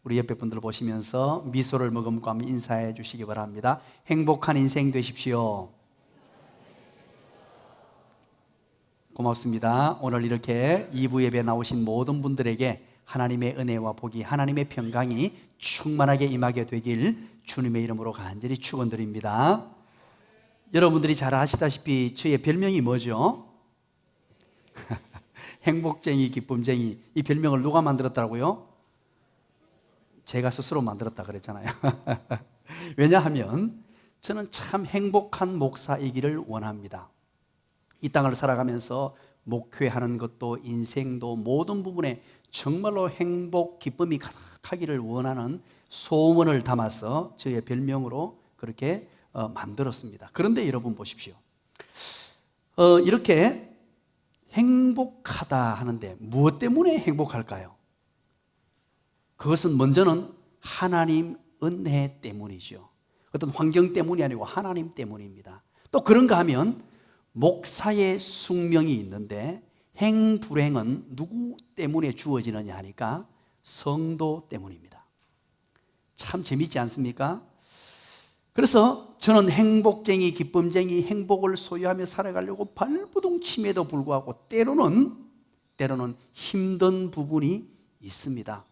우리 옆에 분들 보시면서 미소를 머금고 한번 인사해 주시기 바랍니다. 행복한 인생 되십시오. 고맙습니다. 오늘 이렇게 2부 예배 나오신 모든 분들에게 하나님의 은혜와 복이, 하나님의 평강이 충만하게 임하게 되길 주님의 이름으로 간절히 축원드립니다. 여러분들이 잘 아시다시피 저의 별명이 뭐죠? 행복쟁이, 기쁨쟁이. 이 별명을 누가 만들었더라고요? 제가 스스로 만들었다 그랬잖아요. 왜냐하면 저는 참 행복한 목사이기를 원합니다. 이 땅을 살아가면서 목회하는 것도 인생도 모든 부분에 정말로 행복, 기쁨이 가득하기를 원하는 소원을 담아서 저의 별명으로 그렇게 만들었습니다. 그런데 여러분 보십시오. 이렇게 행복하다 하는데 무엇 때문에 행복할까요? 그것은 먼저는 하나님 은혜 때문이죠. 어떤 환경 때문이 아니고 하나님 때문입니다. 또 그런가 하면 목사의 숙명이 있는데 행불행은 누구 때문에 주어지느냐 하니까 성도 때문입니다. 참 재밌지 않습니까? 그래서 저는 행복쟁이, 기쁨쟁이, 행복을 소유하며 살아가려고 발부둥침에도 불구하고 때로는 힘든 부분이 있습니다.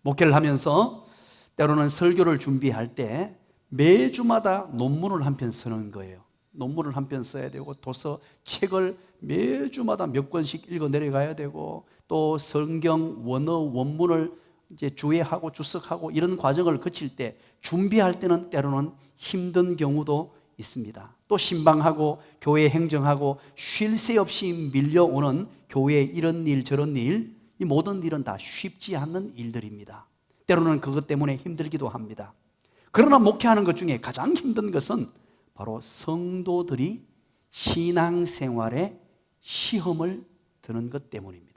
목회를 하면서 때로는 설교를 준비할 때 매주마다 논문을 한 편 쓰는 거예요. 논문을 한 편 써야 되고 도서 책을 매주마다 몇 권씩 읽어 내려가야 되고 또 성경 원어 원문을 이제 주해하고 주석하고 이런 과정을 거칠 때 준비할 때는 때로는 힘든 경우도 있습니다. 또 신방하고 교회 행정하고 쉴 새 없이 밀려오는 교회 이런 일 저런 일, 이 모든 일은 다 쉽지 않는 일들입니다. 때로는 그것 때문에 힘들기도 합니다. 그러나 목회하는 것 중에 가장 힘든 것은 바로 성도들이 신앙생활에 시험을 드는 것 때문입니다.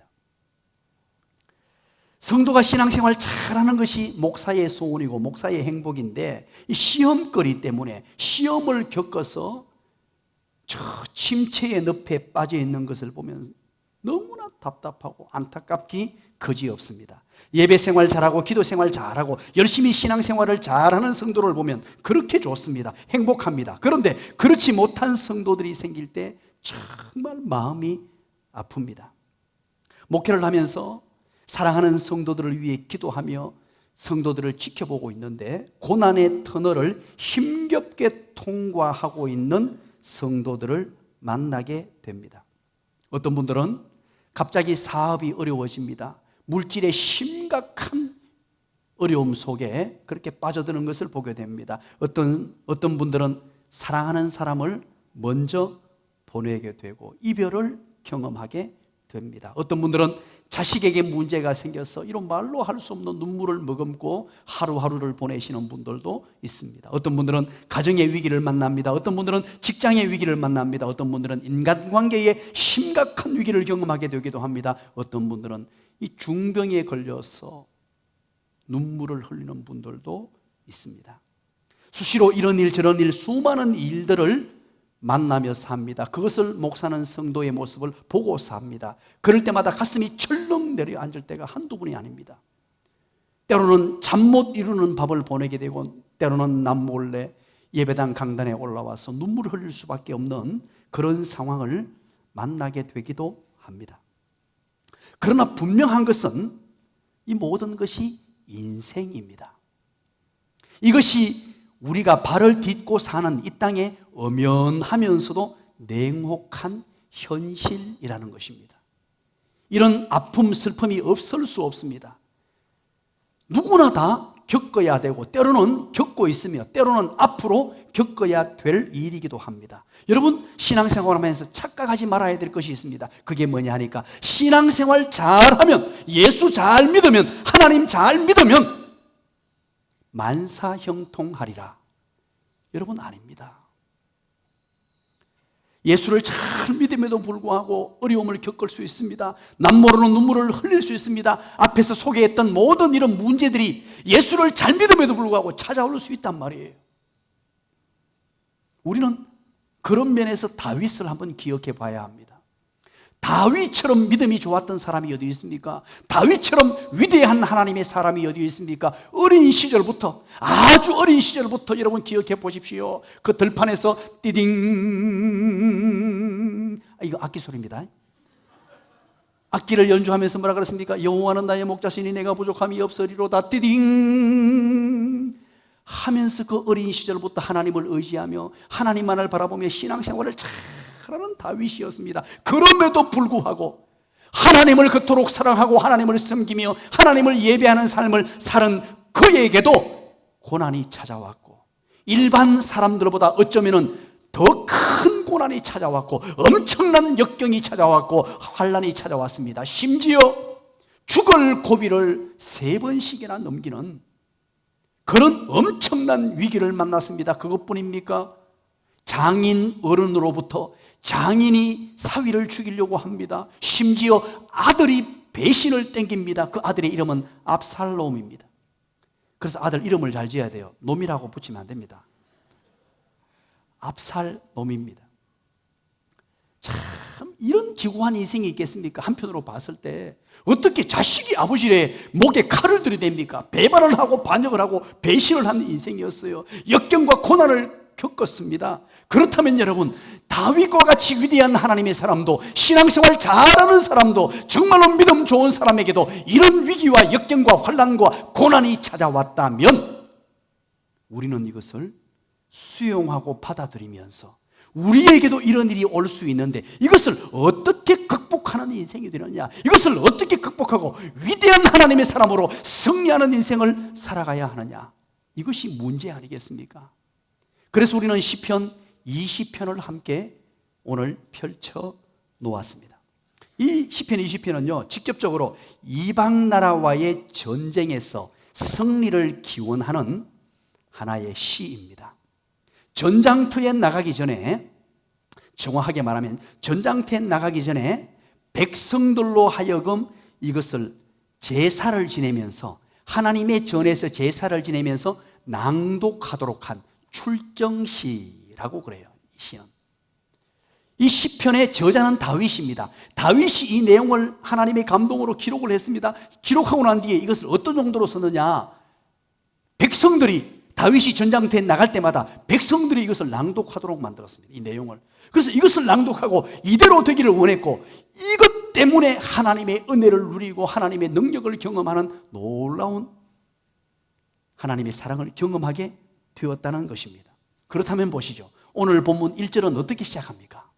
성도가 신앙생활 잘하는 것이 목사의 소원이고 목사의 행복인데 이 시험거리 때문에 시험을 겪어서 저 침체의 늪에 빠져 있는 것을 보면 너무나 답답하고 안타깝기 그지없습니다. 예배생활 잘하고 기도생활 잘하고 열심히 신앙생활을 잘하는 성도를 보면 그렇게 좋습니다. 행복합니다. 그런데 그렇지 못한 성도들이 생길 때 정말 마음이 아픕니다. 목회를 하면서 사랑하는 성도들을 위해 기도하며 성도들을 지켜보고 있는데 고난의 터널을 힘겹게 통과하고 있는 성도들을 만나게 됩니다. 어떤 분들은 갑자기 사업이 어려워집니다. 물질의 심각한 어려움 속에 그렇게 빠져드는 것을 보게 됩니다. 어떤 분들은 사랑하는 사람을 먼저 보내게 되고 이별을 경험하게 됩니다. 어떤 분들은 자식에게 문제가 생겨서 이런 말로 할 수 없는 눈물을 머금고 하루하루를 보내시는 분들도 있습니다. 어떤 분들은 가정의 위기를 만납니다. 어떤 분들은 직장의 위기를 만납니다. 어떤 분들은 인간관계의 심각한 위기를 경험하게 되기도 합니다. 어떤 분들은 이 중병에 걸려서 눈물을 흘리는 분들도 있습니다. 수시로 이런 일 저런 일 수많은 일들을 만나며 삽니다. 그것을 목사는 성도의 모습을 보고 삽니다. 그럴 때마다 가슴이 철렁 내려앉을 때가 한두 번이 아닙니다. 때로는 잠 못 이루는 밤을 보내게 되고 때로는 남몰래 예배당 강단에 올라와서 눈물을 흘릴 수밖에 없는 그런 상황을 만나게 되기도 합니다. 그러나 분명한 것은 이 모든 것이 인생입니다. 이것이 우리가 발을 딛고 사는 이 땅의 엄연하면서도 냉혹한 현실이라는 것입니다. 이런 아픔, 슬픔이 없을 수 없습니다. 누구나 다 겪어야 되고 때로는 겪고 있으며 때로는 앞으로 겪어야 될 일이기도 합니다. 여러분 신앙생활하면서 착각하지 말아야 될 것이 있습니다. 그게 뭐냐 하니까 신앙생활 잘하면 예수 잘 믿으면 하나님 잘 믿으면 만사형통하리라. 여러분 아닙니다. 예수를 잘 믿음에도 불구하고 어려움을 겪을 수 있습니다. 남모르는 눈물을 흘릴 수 있습니다. 앞에서 소개했던 모든 이런 문제들이 예수를 잘 믿음에도 불구하고 찾아올 수 있단 말이에요. 우리는 그런 면에서 다윗을 한번 기억해 봐야 합니다. 다윗처럼 믿음이 좋았던 사람이 어디 있습니까? 다윗처럼 위대한 하나님의 사람이 어디 있습니까? 어린 시절부터, 아주 어린 시절부터 여러분 기억해 보십시오. 그 들판에서 띠딩, 이거 악기 소리입니다. 악기를 연주하면서 뭐라 그랬습니까? 여호와는 나의 목자시니 내가 부족함이 없으리로다. 띠딩 하면서 그 어린 시절부터 하나님을 의지하며 하나님만을 바라보며 신앙생활을 잘하는 다윗이었습니다. 그럼에도 불구하고 하나님을 그토록 사랑하고 하나님을 섬기며 하나님을 예배하는 삶을 사는 그에게도 고난이 찾아왔고, 일반 사람들보다 어쩌면 더 큰 고난이 찾아왔고, 엄청난 역경이 찾아왔고, 환난이 찾아왔습니다. 심지어 죽을 고비를 3번씩이나 넘기는 그런 엄청난 위기를 만났습니다. 그것뿐입니까? 장인 어른으로부터 장인이 사위를 죽이려고 합니다. 심지어 아들이 배신을 땡깁니다. 그 아들의 이름은 압살롬입니다. 그래서 아들 이름을 잘 지어야 돼요. 놈이라고 붙이면 안 됩니다. 압살롬입니다. 참 이런 기구한 인생이 있겠습니까? 한편으로 봤을 때 어떻게 자식이 아버지의 목에 칼을 들이댑니까? 배반을 하고 반역을 하고 배신을 하는 인생이었어요. 역경과 고난을 겪었습니다. 그렇다면 여러분, 다윗과 같이 위대한 하나님의 사람도, 신앙생활 잘하는 사람도, 정말로 믿음 좋은 사람에게도 이런 위기와 역경과 환난과 고난이 찾아왔다면 우리는 이것을 수용하고 받아들이면서 우리에게도 이런 일이 올 수 있는데 이것을 어떻게 극복하는 인생이 되느냐, 이것을 어떻게 극복하고 위대한 하나님의 사람으로 승리하는 인생을 살아가야 하느냐, 이것이 문제 아니겠습니까? 그래서 우리는 시편 20편을 함께 오늘 펼쳐 놓았습니다. 이 시편 20편은요, 직접적으로 이방 나라와의 전쟁에서 승리를 기원하는 하나의 시입니다. 전장터에 나가기 전에, 정확하게 말하면 전장터에 나가기 전에 백성들로 하여금 이것을 제사를 지내면서, 하나님의 전에서 제사를 지내면서 낭독하도록 한 출정시라고 그래요. 이 시는, 이 시편의 저자는 다윗입니다. 다윗이 이 내용을 하나님의 감동으로 기록을 했습니다. 기록하고 난 뒤에 이것을 어떤 정도로 썼느냐, 백성들이, 다윗이 전장터에 나갈 때마다 백성들이 이것을 낭독하도록 만들었습니다. 이 내용을. 그래서 이것을 낭독하고 이대로 되기를 원했고, 이것 때문에 하나님의 은혜를 누리고 하나님의 능력을 경험하는 놀라운 하나님의 사랑을 경험하게 되었다는 것입니다. 그렇다면 보시죠. 오늘 본문 1절은 어떻게 시작합니까?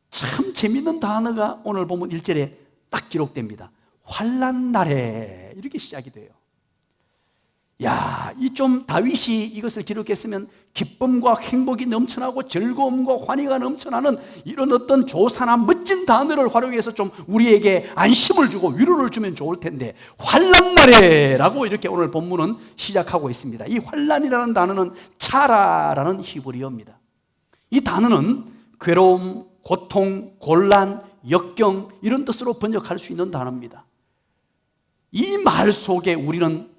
참 재밌는 단어가 오늘 본문 1절에 딱 기록됩니다. 환난 날에, 이렇게 시작이 돼요. 야, 이 좀 다윗이 이것을 기록했으면 기쁨과 행복이 넘쳐나고 즐거움과 환희가 넘쳐나는 이런 어떤 조사나 멋진 단어를 활용해서 좀 우리에게 안심을 주고 위로를 주면 좋을 텐데, 환난 날에라고 이렇게 오늘 본문은 시작하고 있습니다. 이 환난이라는 단어는 차라라는 히브리어입니다. 이 단어는 괴로움, 고통, 곤란, 역경, 이런 뜻으로 번역할 수 있는 단어입니다. 이 말 속에 우리는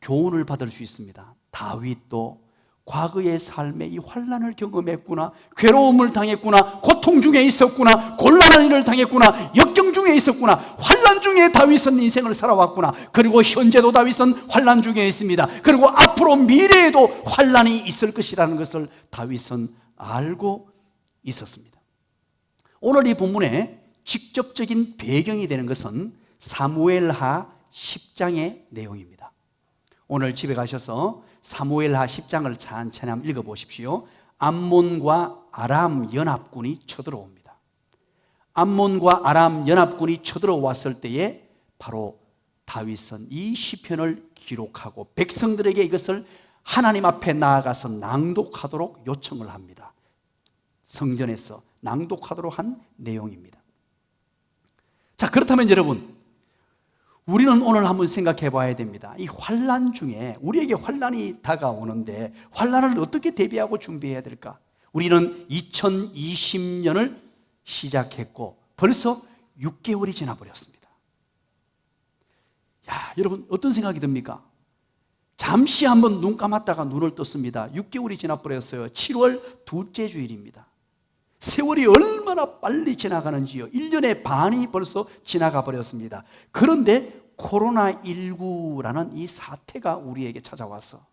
교훈을 받을 수 있습니다. 다윗도 과거의 삶에 이 환난을 경험했구나, 괴로움을 당했구나, 고통 중에 있었구나, 곤란한 일을 당했구나, 역경 중에 있었구나, 환난 중에 다윗은 인생을 살아왔구나. 그리고 현재도 다윗은 환난 중에 있습니다. 그리고 앞으로 미래에도 환난이 있을 것이라는 것을 다윗은 알고 있었습니다. 오늘 이 본문의 직접적인 배경이 되는 것은 사무엘하 10장의 내용입니다. 오늘 집에 가셔서 사무엘하 10장을 찬찬히 한번 읽어보십시오. 암몬과 아람 연합군이 쳐들어옵니다. 암몬과 아람 연합군이 쳐들어왔을 때에 바로 다윗은 이 시편을 기록하고 백성들에게 이것을 하나님 앞에 나아가서 낭독하도록 요청을 합니다. 성전에서 낭독하도록 한 내용입니다. 자, 그렇다면 여러분, 우리는 오늘 한번 생각해 봐야 됩니다. 이 환난 중에, 우리에게 환난이 다가오는데 환난을 어떻게 대비하고 준비해야 될까? 우리는 2020년을 시작했고 벌써 6개월이 지나버렸습니다. 야, 여러분 어떤 생각이 듭니까? 잠시 한번 눈 감았다가 눈을 떴습니다. 6개월이 지나버렸어요. 7월 둘째 주일입니다. 세월이 얼마나 빨리 지나가는지요. 1년의 반이 벌써 지나가 버렸습니다. 그런데 코로나19라는 이 사태가 우리에게 찾아와서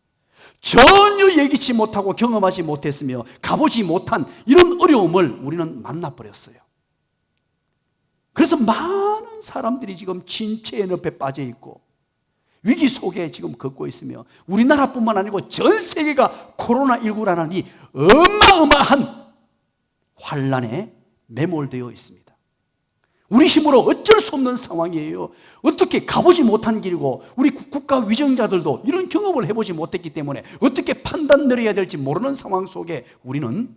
전혀 예기치 못하고 경험하지 못했으며 가보지 못한 이런 어려움을 우리는 만나버렸어요. 그래서 많은 사람들이 지금 침체의 늪에 빠져 있고 위기 속에 지금 걷고 있으며 우리나라뿐만 아니고 전 세계가 코로나19라는 이 어마어마한 환란에 매몰되어 있습니다. 우리 힘으로 어쩔 수 없는 상황이에요. 어떻게 가보지 못한 길이고 우리 국가 위정자들도 이런 경험을 해보지 못했기 때문에 어떻게 판단 내려야 될지 모르는 상황 속에 우리는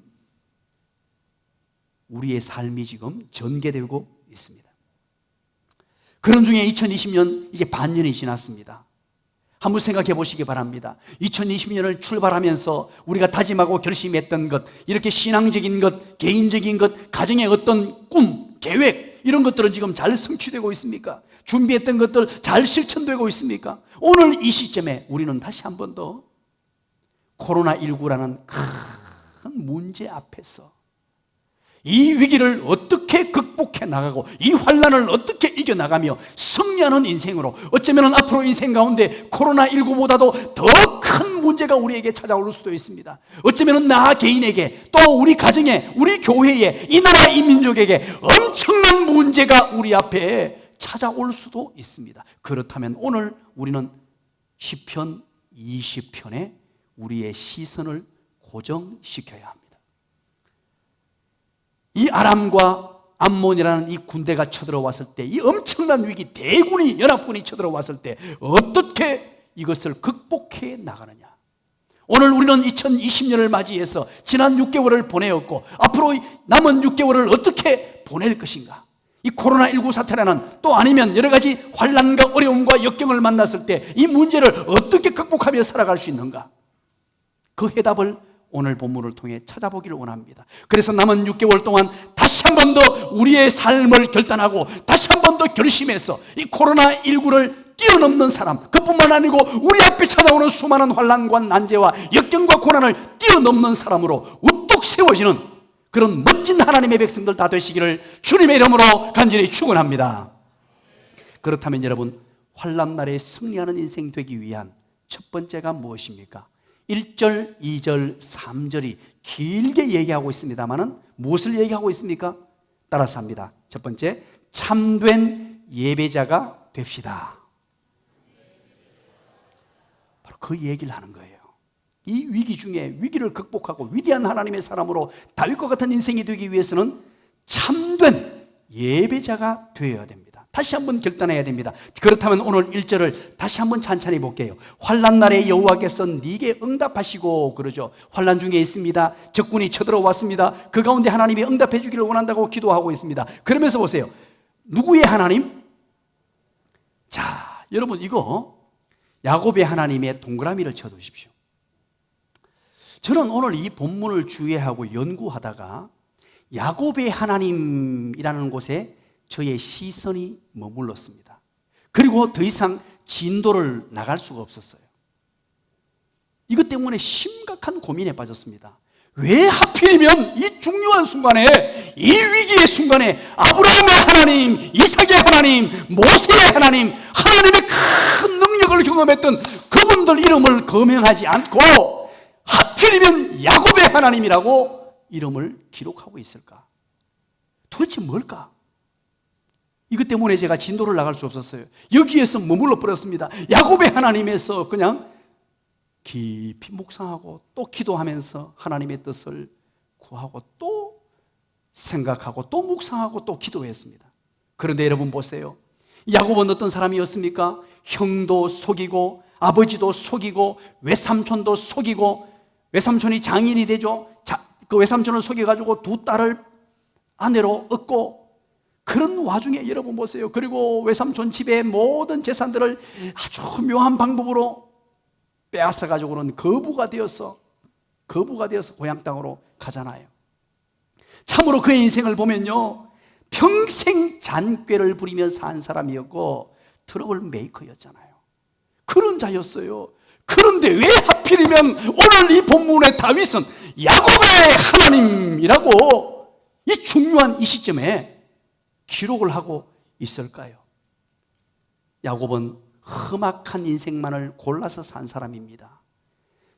우리의 삶이 지금 전개되고 있습니다. 그런 중에 2020년 이제 반년이 지났습니다. 한번 생각해 보시기 바랍니다. 2020년을 출발하면서 우리가 다짐하고 결심했던 것, 이렇게 신앙적인 것, 개인적인 것, 가정의 어떤 꿈, 계획 이런 것들은 지금 잘 성취되고 있습니까? 준비했던 것들 잘 실천되고 있습니까? 오늘 이 시점에 우리는 다시 한 번 더 코로나19라는 큰 문제 앞에서 이 위기를 어떻게 극복해 나가고 이 환란을 어떻게 이겨나가며 승리하는 인생으로, 어쩌면 앞으로 인생 가운데 코로나19보다도 더 큰 문제가 우리에게 찾아올 수도 있습니다. 어쩌면 나 개인에게, 또 우리 가정에, 우리 교회에, 이 나라 이 민족에게 엄청난 문제가 우리 앞에 찾아올 수도 있습니다. 그렇다면 오늘 우리는 시편 20편에 우리의 시선을 고정시켜야 합니다. 이 아람과 암몬이라는 이 군대가 쳐들어왔을 때, 이 엄청난 위기, 대군이, 연합군이 쳐들어왔을 때 어떻게 이것을 극복해 나가느냐. 오늘 우리는 2020년을 맞이해서 지난 6개월을 보내었고 앞으로 남은 6개월을 어떻게 보낼 것인가. 이 코로나19 사태라는, 또 아니면 여러 가지 환난과 어려움과 역경을 만났을 때 이 문제를 어떻게 극복하며 살아갈 수 있는가. 그 해답을 오늘 본문을 통해 찾아보기를 원합니다. 그래서 남은 6개월 동안 다시 한 번 더 우리의 삶을 결단하고 다시 한 번 더 결심해서 이 코로나19를 뛰어넘는 사람, 그뿐만 아니고 우리 앞에 찾아오는 수많은 환난과 난제와 역경과 고난을 뛰어넘는 사람으로 우뚝 세워지는 그런 멋진 하나님의 백성들 다 되시기를 주님의 이름으로 간절히 축원합니다. 그렇다면 여러분, 환난날에 승리하는 인생 되기 위한 첫 번째가 무엇입니까? 1절, 2절, 3절이 길게 얘기하고 있습니다만은 무엇을 얘기하고 있습니까? 따라서 합니다. 첫 번째, 참된 예배자가 됩시다. 바로 그 얘기를 하는 거예요. 이 위기 중에 위기를 극복하고 위대한 하나님의 사람으로 다윗과 같은 인생이 되기 위해서는 참된 예배자가 되어야 됩니다. 다시 한번 결단해야 됩니다. 그렇다면 오늘 1절을 다시 한번 찬찬히 볼게요. 환난 날에 여호와께서 네게 응답하시고, 그러죠. 환난 중에 있습니다. 적군이 쳐들어왔습니다. 그 가운데 하나님이 응답해 주기를 원한다고 기도하고 있습니다. 그러면서 보세요. 누구의 하나님? 자, 여러분, 이거 야곱의 하나님의 동그라미를 쳐두십시오. 저는 오늘 이 본문을 주의하고 연구하다가 야곱의 하나님이라는 곳에 저의 시선이 머물렀습니다. 그리고 더 이상 진도를 나갈 수가 없었어요. 이것 때문에 심각한 고민에 빠졌습니다. 왜 하필이면 이 중요한 순간에, 이 위기의 순간에 아브라함의 하나님, 이삭의 하나님, 모세의 하나님, 하나님의 큰 능력을 경험했던 그분들 이름을 거명하지 않고 하필이면 야곱의 하나님이라고 이름을 기록하고 있을까? 도대체 뭘까? 이것 때문에 제가 진도를 나갈 수 없었어요. 여기에서 머물러 버렸습니다. 야곱의 하나님에서 그냥 깊이 묵상하고 또 기도하면서 하나님의 뜻을 구하고 또 생각하고 또 묵상하고 또 기도했습니다. 그런데 여러분 보세요. 야곱은 어떤 사람이었습니까? 형도 속이고 아버지도 속이고 외삼촌도 속이고, 외삼촌이 장인이 되죠. 그 외삼촌을 속여가지고 두 딸을 아내로 얻고, 그런 와중에 여러분 보세요. 그리고 외삼촌 집의 모든 재산들을 아주 묘한 방법으로 빼앗아 가지고는 거부가 되어서 고향 땅으로 가잖아요. 참으로 그의 인생을 보면요, 평생 잔꾀를 부리며 산 사람이었고 트러블 메이커였잖아요. 그런 자였어요. 그런데 왜 하필이면 오늘 이 본문의 다윗은 야곱의 하나님이라고 중요한 이 시점에 기록을 하고 있을까요? 야곱은 험악한 인생만을 골라서 산 사람입니다.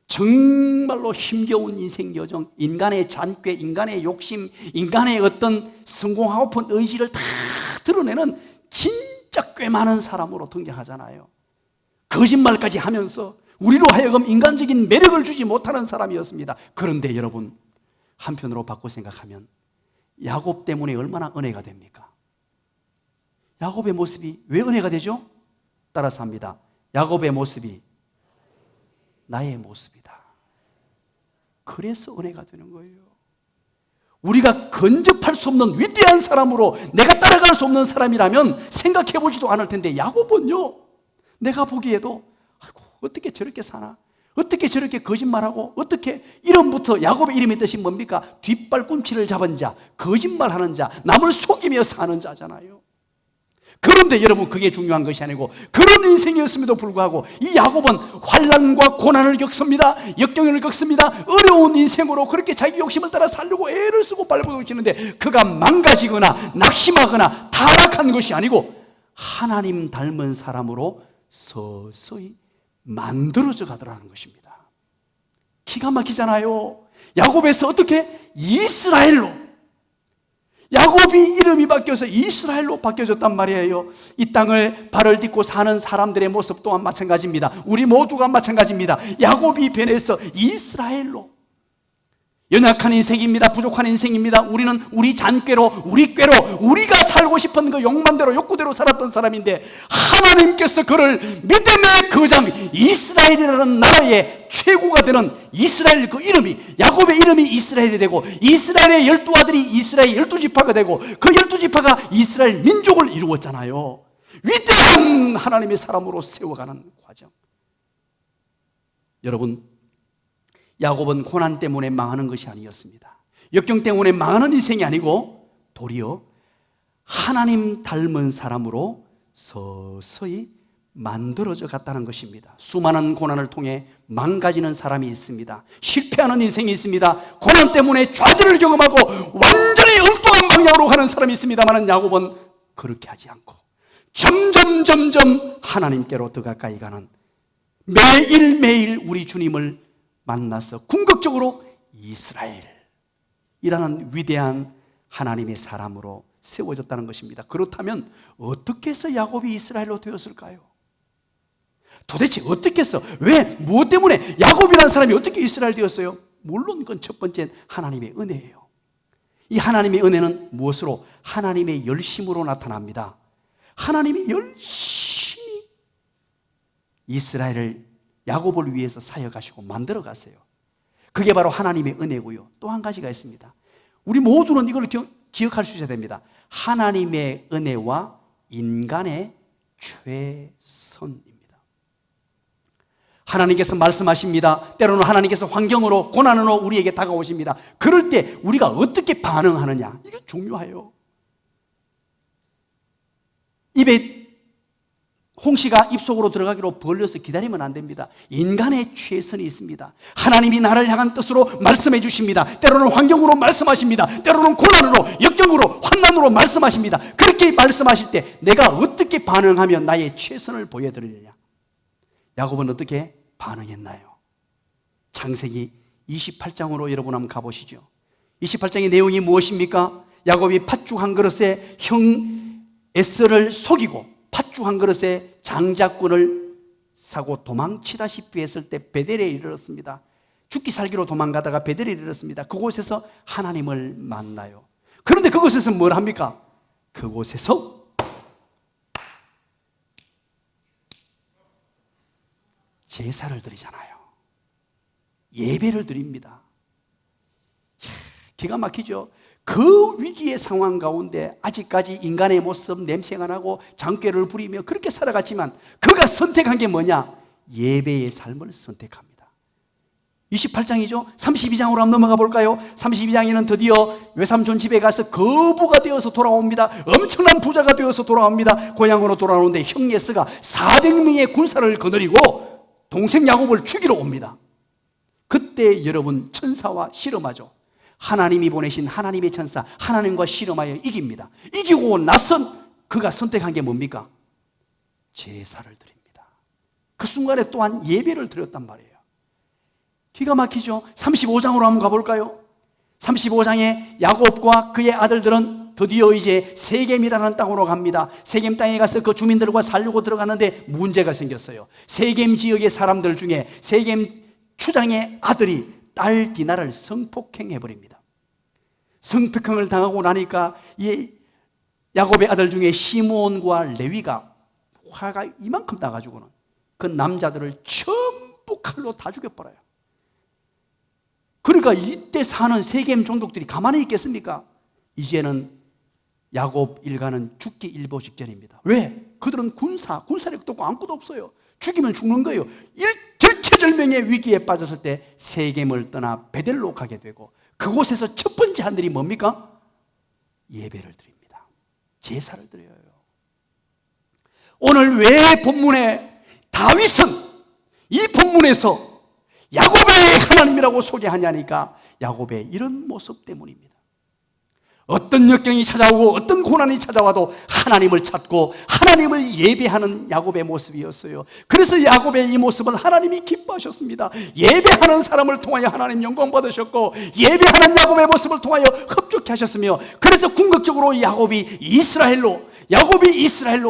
정말로 힘겨운 인생 여정, 인간의 잔꾀, 인간의 욕심, 인간의 어떤 성공하고픈 의지를 다 드러내는 진짜 꽤 많은 사람으로 등장하잖아요. 거짓말까지 하면서 우리로 하여금 인간적인 매력을 주지 못하는 사람이었습니다. 그런데 여러분, 한편으로 바꿔 생각하면 야곱 때문에 얼마나 은혜가 됩니까? 야곱의 모습이 왜 은혜가 되죠? 따라서 합니다. 야곱의 모습이 나의 모습이다. 그래서 은혜가 되는 거예요. 우리가 근접할 수 없는 위대한 사람으로 내가 따라갈 수 없는 사람이라면 생각해 보지도 않을 텐데, 야곱은요, 내가 보기에도 아이고, 어떻게 저렇게 사나? 어떻게 저렇게 거짓말하고, 어떻게 이름부터, 야곱의 이름의 뜻이 뭡니까? 뒷발꿈치를 잡은 자, 거짓말하는 자, 남을 속이며 사는 자잖아요. 그런데 여러분, 그게 중요한 것이 아니고, 그런 인생이었음에도 불구하고 이 야곱은 환난과 고난을 겪습니다. 역경을 겪습니다. 어려운 인생으로 그렇게 자기 욕심을 따라 살려고 애를 쓰고 발버둥치는데, 그가 망가지거나 낙심하거나 타락한 것이 아니고 하나님 닮은 사람으로 서서히 만들어져 가더라는 것입니다. 기가 막히잖아요. 야곱에서 어떻게 이스라엘로, 야곱이 이름이 바뀌어서 이스라엘로 바뀌어졌단 말이에요. 이 땅을 발을 딛고 사는 사람들의 모습 또한 마찬가지입니다. 우리 모두가 마찬가지입니다. 야곱이 변해서 이스라엘로. 연약한 인생입니다. 부족한 인생입니다. 우리는 우리 잔꾀로, 우리 꾀로, 우리가 살고 싶은 그 욕망대로, 욕구대로 살았던 사람인데, 하나님께서 그를 믿음의 거장 이스라엘이라는 나라의 최고가 되는 이스라엘, 그 이름이, 야곱의 이름이 이스라엘이 되고, 이스라엘의 12아들이 이스라엘 12지파가 되고, 그 12지파가 이스라엘 민족을 이루었잖아요. 위대한 하나님의 사람으로 세워가는 과정. 여러분, 야곱은 고난 때문에 망하는 것이 아니었습니다. 역경 때문에 망하는 인생이 아니고 도리어 하나님 닮은 사람으로 서서히 만들어져 갔다는 것입니다. 수많은 고난을 통해 망가지는 사람이 있습니다. 실패하는 인생이 있습니다. 고난 때문에 좌절을 경험하고 완전히 엉뚱한 방향으로 가는 사람이 있습니다만, 야곱은 그렇게 하지 않고 점점 하나님께로 더 가까이 가는, 매일매일 우리 주님을 만나서 궁극적으로 이스라엘이라는 위대한 하나님의 사람으로 세워졌다는 것입니다. 그렇다면 어떻게 해서 야곱이 이스라엘로 되었을까요? 도대체 어떻게 해서, 왜, 무엇 때문에 야곱이라는 사람이 어떻게 이스라엘 되었어요? 물론 그건 첫 번째 하나님의 은혜예요. 이 하나님의 은혜는 무엇으로? 하나님의 열심으로 나타납니다. 하나님이 열심히 이스라엘을, 야곱을 위해서 사역하시고 만들어 가세요. 그게 바로 하나님의 은혜고요. 또 한 가지가 있습니다. 우리 모두는 이걸 기억할 수 있어야 됩니다. 하나님의 은혜와 인간의 최선입니다. 하나님께서 말씀하십니다. 때로는 하나님께서 환경으로, 고난으로 우리에게 다가오십니다. 그럴 때 우리가 어떻게 반응하느냐, 이게 중요해요. 입에 홍시가 입속으로 들어가기로 벌려서 기다리면 안 됩니다. 인간의 최선이 있습니다. 하나님이 나를 향한 뜻으로 말씀해 주십니다. 때로는 환경으로 말씀하십니다. 때로는 고난으로, 역경으로, 환난으로 말씀하십니다. 그렇게 말씀하실 때 내가 어떻게 반응하면 나의 최선을 보여드리느냐. 야곱은 어떻게 반응했나요? 창세기 28장으로 여러분 한번 가보시죠. 28장의 내용이 무엇입니까? 야곱이 팥죽 한 그릇에 형 에서를 속이고 팥죽 한 그릇에 장자꾼을 사고 도망치다시피 했을 때 베델에 이르렀습니다. 죽기 살기로 도망가다가 베델에 이르렀습니다. 그곳에서 하나님을 만나요. 그런데 그곳에서 뭘 합니까? 그곳에서 제사를 드리잖아요. 예배를 드립니다. 기가 막히죠. 그 위기의 상황 가운데 아직까지 인간의 모습 냄새가 나고 장꾀를 부리며 그렇게 살아갔지만, 그가 선택한 게 뭐냐? 예배의 삶을 선택합니다. 28장이죠. 32장으로 한번 넘어가 볼까요? 32장에는 드디어 외삼촌 집에 가서 거부가 되어서 돌아옵니다. 엄청난 부자가 되어서 돌아옵니다. 고향으로 돌아오는데 형 예스가 400명의 군사를 거느리고 동생 야곱을 죽이러 옵니다. 그때 여러분, 천사와 씨름하죠. 하나님이 보내신 하나님의 천사 하나님과 씨름하여 이깁니다. 이기고 나선 그가 선택한 게 뭡니까? 제사를 드립니다. 그 순간에 또한 예배를 드렸단 말이에요. 기가 막히죠? 35장으로 한번 가볼까요? 35장에 야곱과 그의 아들들은 드디어 이제 세겜이라는 땅으로 갑니다. 세겜 땅에 가서 그 주민들과 살려고 들어갔는데 문제가 생겼어요. 세겜 지역의 사람들 중에 세겜 추장의 아들이 딸 디나를 성폭행해버립니다. 성폭행을 당하고 나니까 이 야곱의 아들 중에 시므온과 레위가 화가 이만큼 나가지고는 그 남자들을 전부 칼로 다 죽여버려요. 그러니까 이때 사는 세겜 종족들이 가만히 있겠습니까? 이제는 야곱 일가는 죽기 일보 직전입니다. 왜? 그들은 군사력도 없고 아무것도 없어요. 죽이면 죽는 거예요. 절체절명의 위기에 빠졌을 때 세겜을 떠나 베델로 가게 되고 그곳에서 첫 번째 한 일이 뭡니까? 예배를 드립니다. 제사를 드려요. 오늘 왜 본문에 다윗은 이 본문에서 야곱의 하나님이라고 소개하냐니까 야곱의 이런 모습 때문입니다. 어떤 역경이 찾아오고 어떤 고난이 찾아와도 하나님을 찾고 하나님을 예배하는 야곱의 모습이었어요. 그래서 야곱의 이 모습은 하나님이 기뻐하셨습니다. 예배하는 사람을 통하여 하나님 영광 받으셨고 예배하는 야곱의 모습을 통하여 흡족해 하셨으며 그래서 궁극적으로 야곱이 이스라엘로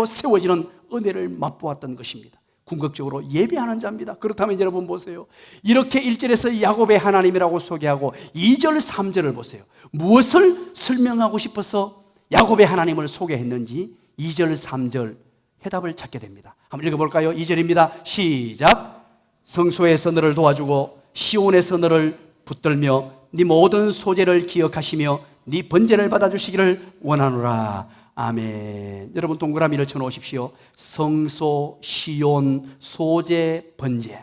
세워지는 은혜를 맛보았던 것입니다. 궁극적으로 예배하는 자입니다. 그렇다면 여러분 보세요. 이렇게 1절에서 야곱의 하나님이라고 소개하고 2절 3절을 보세요. 무엇을 설명하고 싶어서 야곱의 하나님을 소개했는지 2절 3절 해답을 찾게 됩니다. 한번 읽어볼까요? 2절입니다. 시작. 성소에서 너를 도와주고 시온에서 너를 붙들며 네 모든 소재를 기억하시며 네 번제를 받아주시기를 원하노라. 아멘. 여러분 동그라미를 쳐놓으십시오. 성소, 시온, 소재, 번제.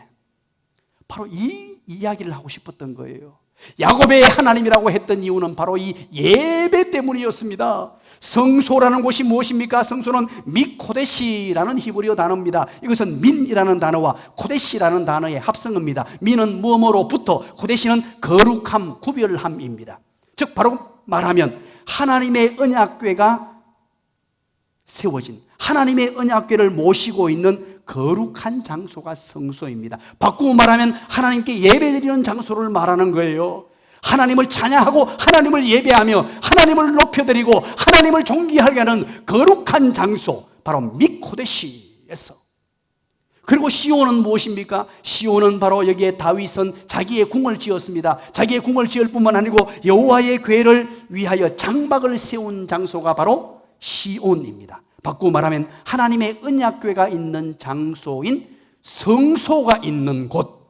바로 이 이야기를 하고 싶었던 거예요. 야곱의 하나님이라고 했던 이유는 바로 이 예배 때문이었습니다. 성소라는 곳이 무엇입니까? 성소는 미코데시라는 히브리어 단어입니다. 이것은 민이라는 단어와 코데시라는 단어의 합성어입니다. 민은 뭐뭐로부터, 코데시는 거룩함, 구별함입니다. 즉 바로 말하면 하나님의 언약궤가 세워진 하나님의 언약궤를 모시고 있는 거룩한 장소가 성소입니다. 바꾸고 말하면 하나님께 예배드리는 장소를 말하는 거예요. 하나님을 찬양하고 하나님을 예배하며 하나님을 높여드리고 하나님을 존귀하게 하는 거룩한 장소, 바로 미코데시에서. 그리고 시온은 무엇입니까? 시온은 바로 여기에 다윗은 자기의 궁을 지었습니다. 자기의 궁을 지을 뿐만 아니고 여호와의 궤를 위하여 장막을 세운 장소가 바로 시온입니다. 바꾸고 말하면 하나님의 언약궤가 있는 장소인 성소가 있는 곳.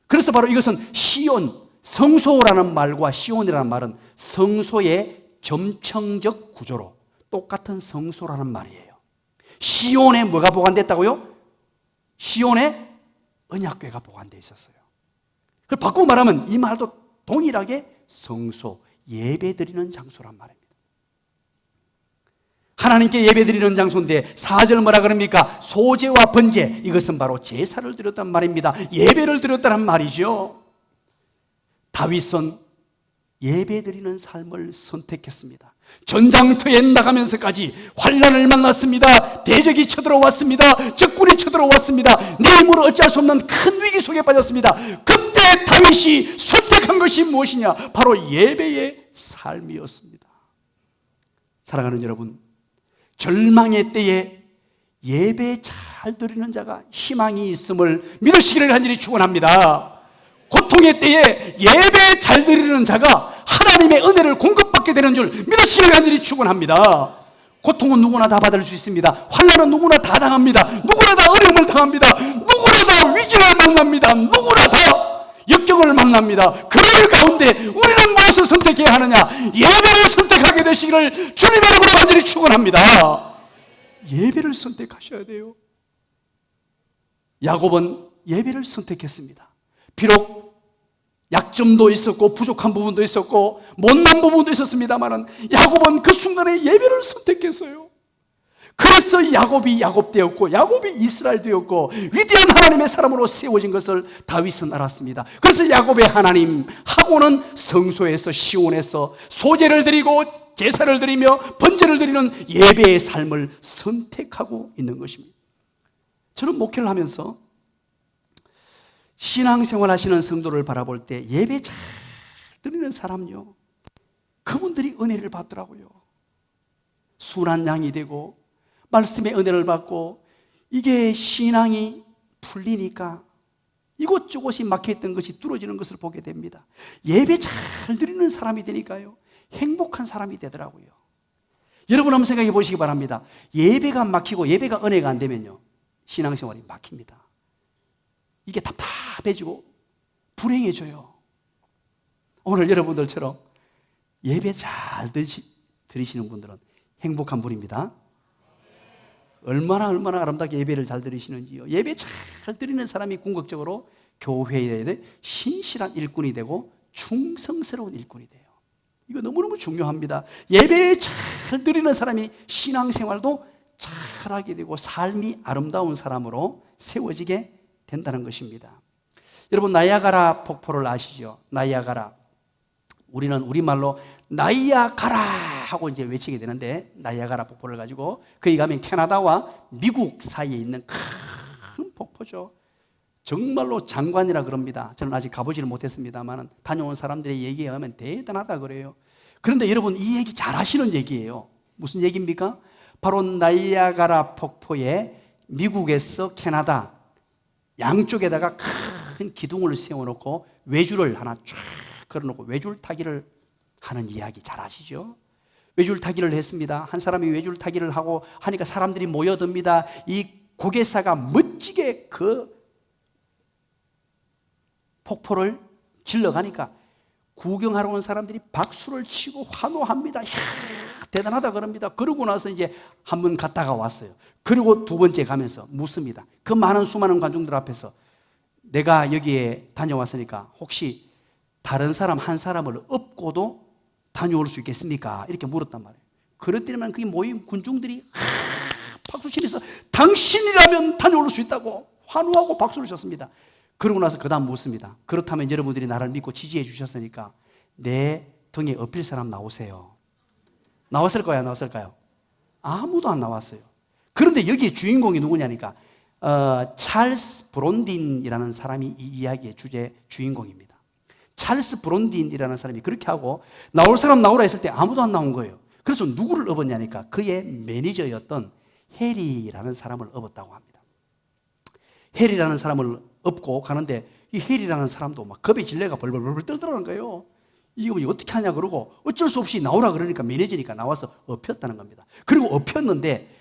그래서 바로 이것은 시온, 성소라는 말과 시온이라는 말은 성소의 점층적 구조로 똑같은 성소라는 말이에요. 시온에 뭐가 보관됐다고요? 시온에 언약궤가 보관되어 있었어요. 그걸 바꾸고 말하면 이 말도 동일하게 성소, 예배드리는 장소란 말입니다. 하나님께 예배드리는 장소인데 4절 뭐라 그럽니까? 소제와 번제, 이것은 바로 제사를 드렸단 말입니다. 예배를 드렸다는 말이죠. 다윗은 예배드리는 삶을 선택했습니다. 전장터에 나가면서까지 환난을 만났습니다. 대적이 쳐들어왔습니다. 적군이 쳐들어왔습니다. 내 힘으로 어찌할 수 없는 큰 위기 속에 빠졌습니다. 그때 다윗이 선택한 것이 무엇이냐? 바로 예배의 삶이었습니다. 사랑하는 여러분, 절망의 때에 예배 잘 드리는 자가 희망이 있음을 믿으시기를 간절히 축원합니다. 고통의 때에 예배 잘 드리는 자가 하나님의 은혜를 공급받게 되는 줄 믿으시기를 간절히 축원합니다. 고통은 누구나 다 받을 수 있습니다. 환난은 누구나 다 당합니다. 누구나 다 어려움을 당합니다. 누구나 다 위기를 만납니다. 누구나 다 역경을 만납니다. 그럴 가운데 우리는 무엇을 선택해야 하느냐? 예배를 선택하게 되시기를 주님의 이름으로 간절히 축원합니다. 예배를 선택하셔야 돼요. 야곱은 예배를 선택했습니다. 비록 약점도 있었고 부족한 부분도 있었고 못난 부분도 있었습니다만 야곱은 그 순간에 예배를 선택했어요. 그래서 야곱이 야곱 되었고 야곱이 이스라엘 되었고 위대한 하나님의 사람으로 세워진 것을 다윗은 알았습니다. 그래서 야곱의 하나님하고는 성소에서 시온에서 소제를 드리고 제사를 드리며 번제를 드리는 예배의 삶을 선택하고 있는 것입니다. 저는 목회를 하면서 신앙생활 하시는 성도를 바라볼 때 예배 잘 드리는 사람요, 그분들이 은혜를 받더라고요. 순한 양이 되고 말씀의 은혜를 받고 이게 신앙이 풀리니까 이곳저곳이 막혀있던 것이 뚫어지는 것을 보게 됩니다. 예배 잘 드리는 사람이 되니까요, 행복한 사람이 되더라고요. 여러분 한번 생각해 보시기 바랍니다. 예배가 막히고 예배가 은혜가 안 되면요, 신앙생활이 막힙니다. 이게 답답해지고 불행해져요. 오늘 여러분들처럼 예배 잘 드리시는 분들은 행복한 분입니다. 얼마나 아름답게 예배를 잘 드리시는지요. 예배 잘 드리는 사람이 궁극적으로 교회에 신실한 일꾼이 되고 충성스러운 일꾼이 돼요. 이거 너무너무 중요합니다. 예배 잘 드리는 사람이 신앙생활도 잘하게 되고 삶이 아름다운 사람으로 세워지게 된다는 것입니다. 여러분, 나이아가라 폭포를 아시죠? 나이아가라. 우리는 우리말로 나이아가라 하고 이제 외치게 되는데, 나이아가라 폭포를 가지고 거기 가면 캐나다와 미국 사이에 있는 큰 폭포죠. 정말로 장관이라 그럽니다. 저는 아직 가보지를 못했습니다만 다녀온 사람들의 얘기에 의하면 대단하다 그래요. 그런데 여러분, 이 얘기 잘 하시는 얘기예요. 무슨 얘기입니까? 바로 나이아가라 폭포에 미국에서 캐나다 양쪽에다가 큰 기둥을 세워놓고 외줄을 하나 쫙 걸어놓고 외줄타기를 하는 이야기 잘 아시죠? 외줄타기를 했습니다. 한 사람이 외줄타기를 하고 하니까 사람들이 모여듭니다. 이 고개사가 멋지게 그 폭포를 질러가니까 구경하러 온 사람들이 박수를 치고 환호합니다. 이야, 대단하다 그럽니다. 그러고 나서 이제 한 번 갔다가 왔어요. 그리고 두 번째 가면서 묻습니다. 그 많은 수많은 관중들 앞에서 내가 여기에 다녀왔으니까 혹시 다른 사람 한 사람을 업고도 다녀올 수 있겠습니까? 이렇게 물었단 말이에요. 그랬더니만 거기 모인 군중들이 박수 치면서 당신이라면 다녀올 수 있다고 환호하고 박수를 쳤습니다. 그러고 나서 그 다음 묻습니다. 그렇다면 여러분들이 나를 믿고 지지해 주셨으니까 내 등에 업힐 사람 나오세요. 나왔을까요? 안 나왔을까요? 아무도 안 나왔어요. 그런데 여기에 주인공이 누구냐니까 찰스 브론딘이라는 사람이 이 이야기의 주인공입니다. 찰스 브론딘이라는 사람이 그렇게 하고 나올 사람 나오라 했을 때 아무도 안 나온 거예요. 그래서 누구를 업었냐니까 그의 매니저였던 해리라는 사람을 업었다고 합니다. 해리라는 사람을 업고 가는데 이 해리라는 사람도 막 겁에 질레가 벌벌벌 떨더라는 거예요. 이거 어떻게 하냐 그러고 어쩔 수 없이 나오라 그러니까 매니저니까 나와서 업혔다는 겁니다. 그리고 업혔는데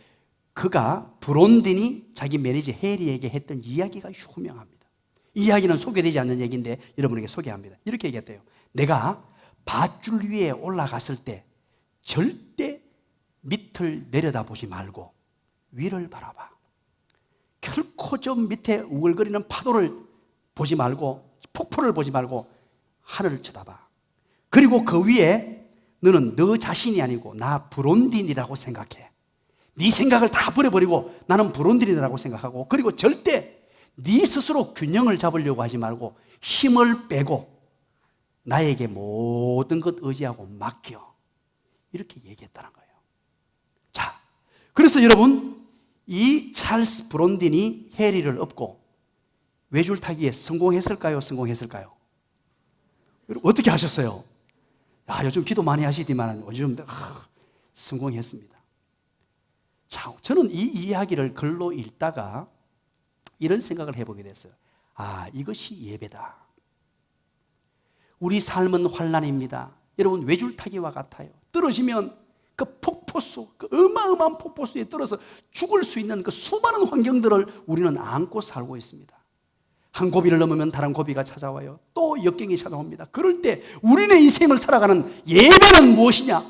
그가 브론딘이 자기 매니저 해리에게 했던 이야기가 유명합니다. 이 이야기는 소개되지 않는 얘기인데 여러분에게 소개합니다. 이렇게 얘기했대요. 내가 밧줄 위에 올라갔을 때 절대 밑을 내려다보지 말고 위를 바라봐. 결코 저 밑에 우글거리는 파도를 보지 말고 폭포를 보지 말고 하늘을 쳐다봐. 그리고 그 위에 너는 너 자신이 아니고 나 브론딘이라고 생각해. 네 생각을 다 버려버리고 나는 브론딘이라고 생각하고, 그리고 절대 네 스스로 균형을 잡으려고 하지 말고 힘을 빼고 나에게 모든 것 의지하고 맡겨. 이렇게 얘기했다는 거예요. 자, 그래서 여러분, 이 찰스 브론딘이 해리를 업고 외줄타기에 성공했을까요? 성공했을까요? 어떻게 하셨어요? 야, 요즘 기도 많이 하시지만 요즘 성공했습니다. 자, 저는 이 이야기를 글로 읽다가 이런 생각을 해보게 됐어요. 아, 이것이 예배다. 우리 삶은 환난입니다. 여러분, 외줄타기와 같아요. 떨어지면 그 폭포수, 그 어마어마한 폭포수에 떨어져 죽을 수 있는 그 수많은 환경들을 우리는 안고 살고 있습니다. 한 고비를 넘으면 다른 고비가 찾아와요. 또 역경이 찾아옵니다. 그럴 때 우리의 인생을 살아가는 예배는 무엇이냐?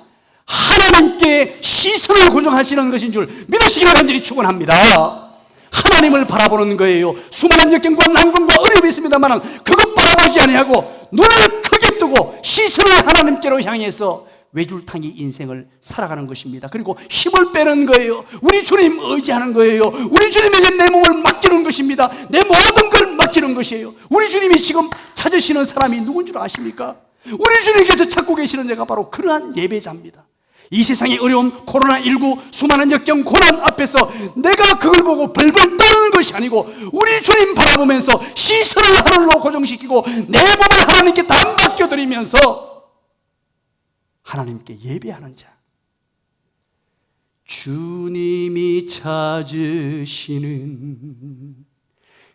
하나님께 시선을 고정하시는 것인 줄 믿으시기를 간절히 축원합니다. 하나님을 바라보는 거예요. 수많은 역경과 난관과 어려움이 있습니다만 그것 바라보지 아니하고 눈을 크게 뜨고 시선을 하나님께로 향해서 외줄타기 인생을 살아가는 것입니다. 그리고 힘을 빼는 거예요. 우리 주님 의지하는 거예요. 우리 주님에게 내 몸을 맡기는 것입니다. 내 모든 걸 맡기는 것이에요. 우리 주님이 지금 찾으시는 사람이 누군 줄 아십니까? 우리 주님께서 찾고 계시는 자가 바로 그러한 예배자입니다. 이 세상의 어려운 코로나19 수많은 역경 고난 앞에서 내가 그걸 보고 벌벌 떠는 것이 아니고 우리 주님 바라보면서 시선을 하늘로 고정시키고 내 몸을 하나님께 다 맡겨드리면서 하나님께 예배하는 자, 주님이 찾으시는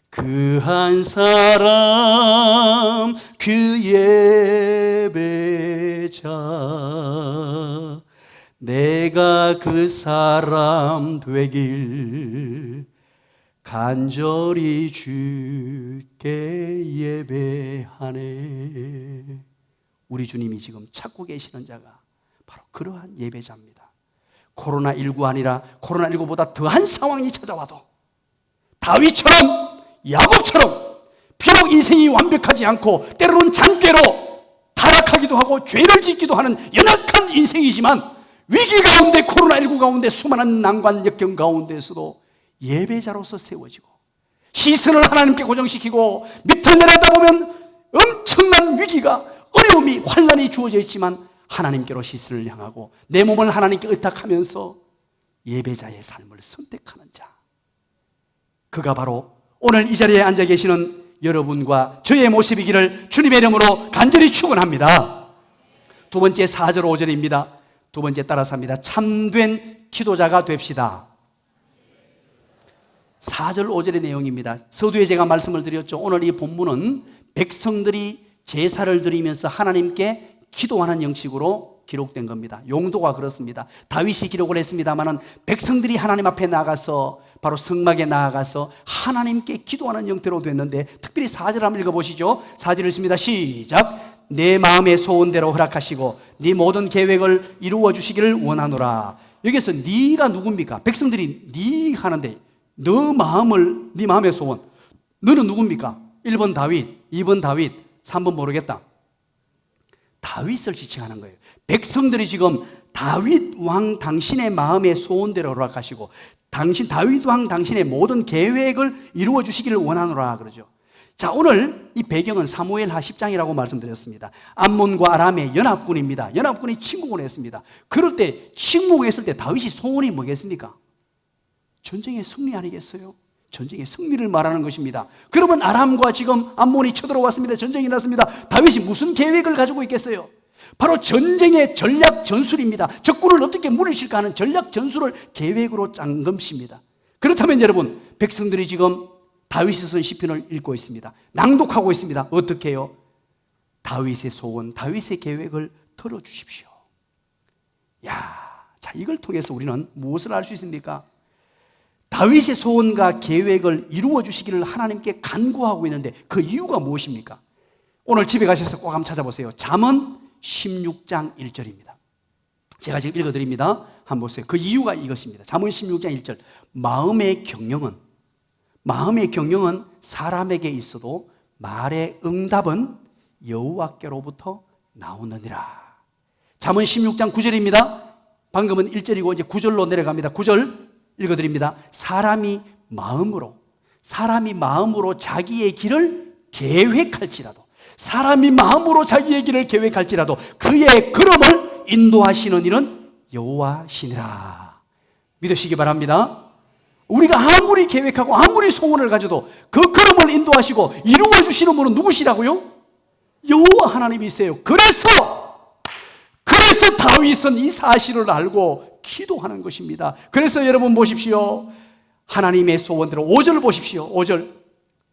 그 한 사람, 그 예배자, 내가 그 사람 되길 간절히 주께 예배하네. 우리 주님이 지금 찾고 계시는 자가 바로 그러한 예배자입니다. 코로나19 아니라 코로나19보다 더한 상황이 찾아와도 다윗처럼, 야곱처럼 비록 인생이 완벽하지 않고 때로는 잔꾀로 타락하기도 하고 죄를 짓기도 하는 연약한 인생이지만 위기 가운데, 코로나19 가운데, 수많은 난관 역경 가운데에서도 예배자로서 세워지고 시선을 하나님께 고정시키고 밑을 내려다보면 엄청난 위기가, 어려움이, 환난이 주어져 있지만 하나님께로 시선을 향하고 내 몸을 하나님께 의탁하면서 예배자의 삶을 선택하는 자, 그가 바로 오늘 이 자리에 앉아 계시는 여러분과 저의 모습이기를 주님의 이름으로 간절히 축원합니다. 두 번째 4절 5절입니다. 두 번째 따라서 합니다. 참된 기도자가 됩시다. 4절 5절의 내용입니다. 서두에 제가 말씀을 드렸죠. 오늘 이 본문은 백성들이 제사를 드리면서 하나님께 기도하는 형식으로 기록된 겁니다. 용도가 그렇습니다. 다윗이 기록을 했습니다마는 백성들이 하나님 앞에 나가서, 바로 성막에 나아가서 하나님께 기도하는 형태로 됐는데, 특별히 4절 한번 읽어보시죠. 4절 읽습니다. 시작. 내 마음의 소원대로 허락하시고 네 모든 계획을 이루어 주시기를 원하노라. 여기서 네가 누굽니까? 백성들이 네 하는데 너 마음을, 네 마음의 소원, 너는 누굽니까? 1번 다윗, 2번 다윗, 3번 모르겠다. 다윗을 지칭하는 거예요. 백성들이 지금 다윗 왕 당신의 마음의 소원대로 허락하시고 다윗 왕 당신의 모든 계획을 이루어 주시기를 원하노라 그러죠. 자, 오늘 이 배경은 사무엘하 10장이라고 말씀드렸습니다. 암몬과 아람의 연합군입니다. 연합군이 침공을 했습니다. 그럴 때, 침공했을 때 다윗이 소원이 뭐겠습니까? 전쟁의 승리 아니겠어요? 전쟁의 승리를 말하는 것입니다. 그러면 아람과 지금 암몬이 쳐들어왔습니다. 전쟁이 났습니다. 다윗이 무슨 계획을 가지고 있겠어요? 바로 전쟁의 전략 전술입니다. 적군을 어떻게 물리칠까 하는 전략 전술을 계획으로 짠 것입니다. 그렇다면 여러분, 백성들이 지금 다윗이 쓴 시편을 읽고 있습니다. 낭독하고 있습니다. 어떻게 해요? 다윗의 소원, 다윗의 계획을 들어주십시오. 자, 이걸 통해서 우리는 무엇을 알 수 있습니까? 다윗의 소원과 계획을 이루어 주시기를 하나님께 간구하고 있는데 그 이유가 무엇입니까? 오늘 집에 가셔서 꼭 한번 찾아보세요. 잠언 16장 1절입니다. 제가 지금 읽어드립니다. 한번 보세요. 그 이유가 이것입니다. 잠언 16장 1절. 마음의 경영은 사람에게 있어도 말의 응답은 여호와께로부터 나오느니라. 잠언 16장 9절입니다. 방금은 1절이고 이제 9절로 내려갑니다. 9절 읽어드립니다. 사람이 마음으로 자기의 길을 계획할지라도, 그의 걸음을 인도하시는 이는 여호와시니라. 믿으시기 바랍니다. 우리가 아무리 계획하고 아무리 소원을 가져도 그 걸음을 인도하시고 이루어 주시는 분은 누구시라고요? 여호와 하나님이세요. 그래서 다윗은 이 사실을 알고 기도하는 것입니다. 그래서 여러분 보십시오. 하나님의 소원대로 5절 보십시오. 5절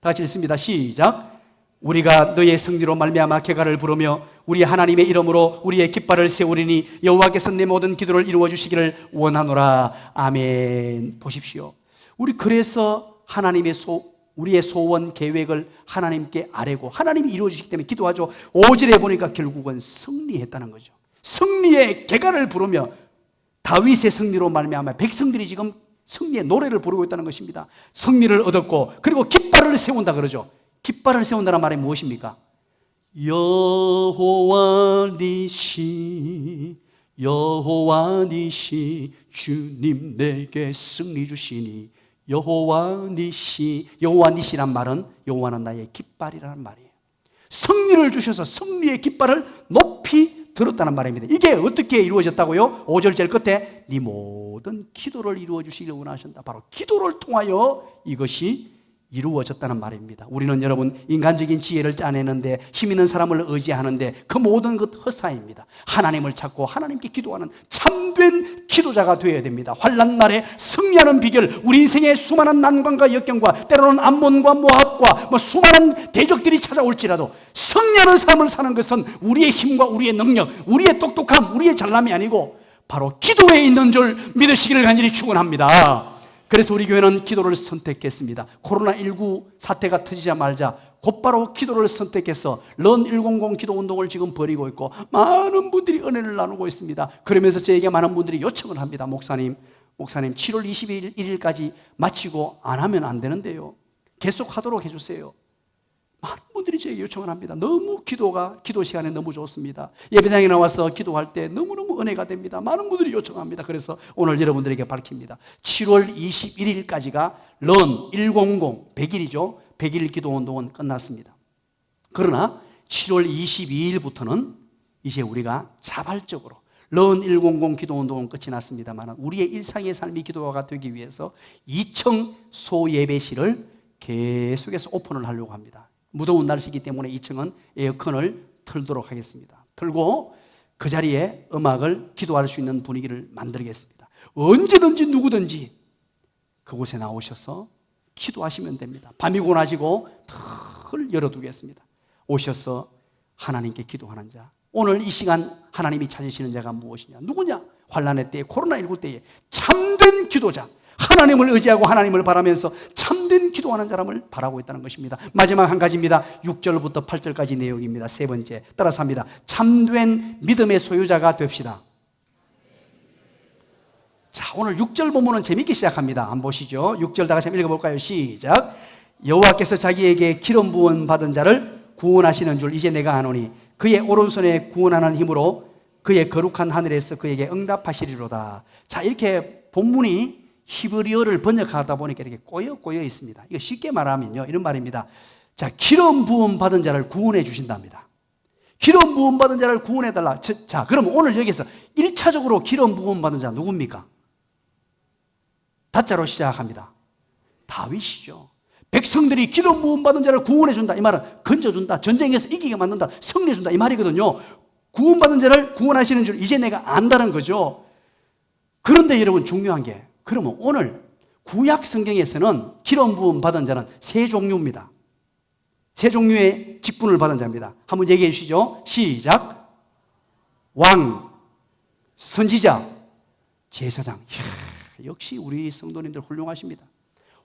다 같이 읽습니다. 시작. 우리가 너의 승리로 말미암아 개가를 부르며 우리 하나님의 이름으로 우리의 깃발을 세우리니 여호와께서 내 모든 기도를 이루어 주시기를 원하노라. 아멘. 보십시오. 우리 그래서 우리의 소원 계획을 하나님께 아뢰고 하나님이 이루어 주시기 때문에 기도하죠. 5절에 보니까 결국은 승리했다는 거죠. 승리의 개가를 부르며 다윗의 승리로 말미암아 백성들이 지금 승리의 노래를 부르고 있다는 것입니다. 승리를 얻었고, 그리고 깃발을 세운다 그러죠. 깃발을 세운다는 말이 무엇입니까? 여호와 니시 여호와 니시 주님 내게 승리 주시니. 여호와 니시, 여호와 니시란 말은 여호와는 나의 깃발이라는 말이에요. 승리를 주셔서 승리의 깃발을 높이 들었다는 말입니다. 이게 어떻게 이루어졌다고요? 5절 제일 끝에 네 모든 기도를 이루어 주시기를 원하신다. 바로 기도를 통하여 이것이 이루어졌다는 말입니다. 우리는 여러분 인간적인 지혜를 짜내는데, 힘 있는 사람을 의지하는데 그 모든 것 허사입니다. 하나님을 찾고 하나님께 기도하는 참된 기도자가 되어야 됩니다. 환난 날에 승리하는 비결, 우리 인생의 수많은 난관과 역경과 때로는 암몬과 모압과 수많은 대적들이 찾아올지라도 승리하는 삶을 사는 것은 우리의 힘과 우리의 능력, 우리의 똑똑함, 우리의 잘남이 아니고 바로 기도에 있는 줄 믿으시기를 간절히 축원합니다. 그래서 우리 교회는 기도를 선택했습니다. 코로나19 사태가 터지자마자 곧바로 기도를 선택해서 런 100 기도 운동을 지금 벌이고 있고 많은 분들이 은혜를 나누고 있습니다. 그러면서 저에게 많은 분들이 요청을 합니다. 목사님 7월 21일까지 마치고 안 하면 안 되는데요, 계속 하도록 해주세요. 많은 분들이 저에게 요청을 합니다. 너무 기도 시간에 너무 좋습니다. 예배당에 나와서 기도할 때 너무너무 은혜가 됩니다. 많은 분들이 요청합니다. 그래서 오늘 여러분들에게 밝힙니다. 7월 21일까지가 런 100, 100일이죠. 100일 기도 운동은 끝났습니다. 그러나 7월 22일부터는 이제 우리가 자발적으로 런 100 기도 운동은 끝이 났습니다만 우리의 일상의 삶이 기도가 되기 위해서 2층 소예배실을 계속해서 오픈을 하려고 합니다. 무더운 날씨이기 때문에 2층은 에어컨을 틀도록 하겠습니다. 틀고 그 자리에 음악을 기도할 수 있는 분위기를 만들겠습니다. 언제든지 누구든지 그곳에 나오셔서 기도하시면 됩니다. 밤이고 낮이고 털 열어두겠습니다. 오셔서 하나님께 기도하는 자, 오늘 이 시간 하나님이 찾으시는 자가 무엇이냐? 누구냐? 환난의 때에, 코로나19 때에 참된 기도자, 하나님을 의지하고 하나님을 바라면서 참된 기도하는 사람을 바라고 있다는 것입니다. 마지막 한 가지입니다. 6절부터 8절까지 내용입니다. 세 번째, 따라서 합니다. 참된 믿음의 소유자가 됩시다. 자, 오늘 6절 본문은 재밌게 시작합니다. 한번 보시죠. 6절 다 같이 읽어볼까요? 시작. 여호와께서 자기에게 기름 부은 받은 자를 구원하시는 줄 이제 내가 아노니 그의 오른손에 구원하는 힘으로 그의 거룩한 하늘에서 그에게 응답하시리로다. 자, 이렇게 본문이 히브리어를 번역하다 보니까 이렇게 꼬여 있습니다. 이거 쉽게 말하면요, 이런 말입니다. 자, 기름 부음 받은 자를 구원해 주신답니다. 기름 부음 받은 자를 구원해 달라. 자, 그럼 오늘 여기서 1차적으로 기름 부음 받은 자 누굽니까? 다자로 시작합니다. 다윗이죠. 백성들이 기름 부음 받은 자를 구원해 준다. 이 말은 건져준다, 전쟁에서 이기게 만든다, 승리해 준다, 이 말이거든요. 구원받은 자를 구원하시는 줄 이제 내가 안다는 거죠. 그런데 여러분 중요한 게, 그러면 오늘 구약 성경에서는 기름 부음 받은 자는 세 종류입니다. 세 종류의 직분을 받은 자입니다. 한번 얘기해 주시죠. 시작. 왕, 선지자, 제사장. 이야, 역시 우리 성도님들 훌륭하십니다.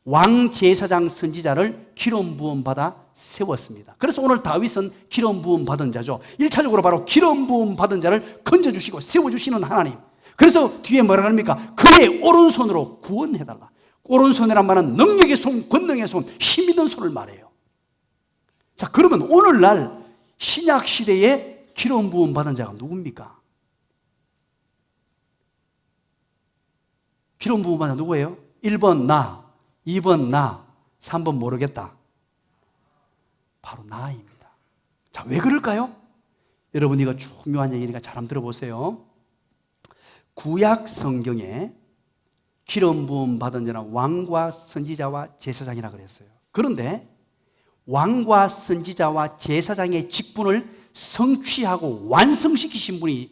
왕, 제사장, 선지자를 기름 부음 받아 세웠습니다. 그래서 오늘 다윗은 기름 부음 받은 자죠. 1차적으로 바로 기름 부음 받은 자를 건져주시고 세워주시는 하나님. 그래서 뒤에 뭐라 합니까? 그의 오른손으로 구원해달라. 오른손이란 말은 능력의 손, 권능의 손, 힘 있는 손을 말해요. 자, 그러면 오늘날 신약 시대에 기름 부음 받은 자가 누굽니까? 기름 부음 받은 자 누구예요? 1번 나, 2번 나, 3번 모르겠다. 바로 나입니다. 자, 왜 그럴까요? 여러분, 이거 중요한 얘기니까 잘 한번 들어보세요. 구약 성경에 기름 부음 받은 자는 왕과 선지자와 제사장이라 그랬어요. 그런데 왕과 선지자와 제사장의 직분을 성취하고 완성시키신 분이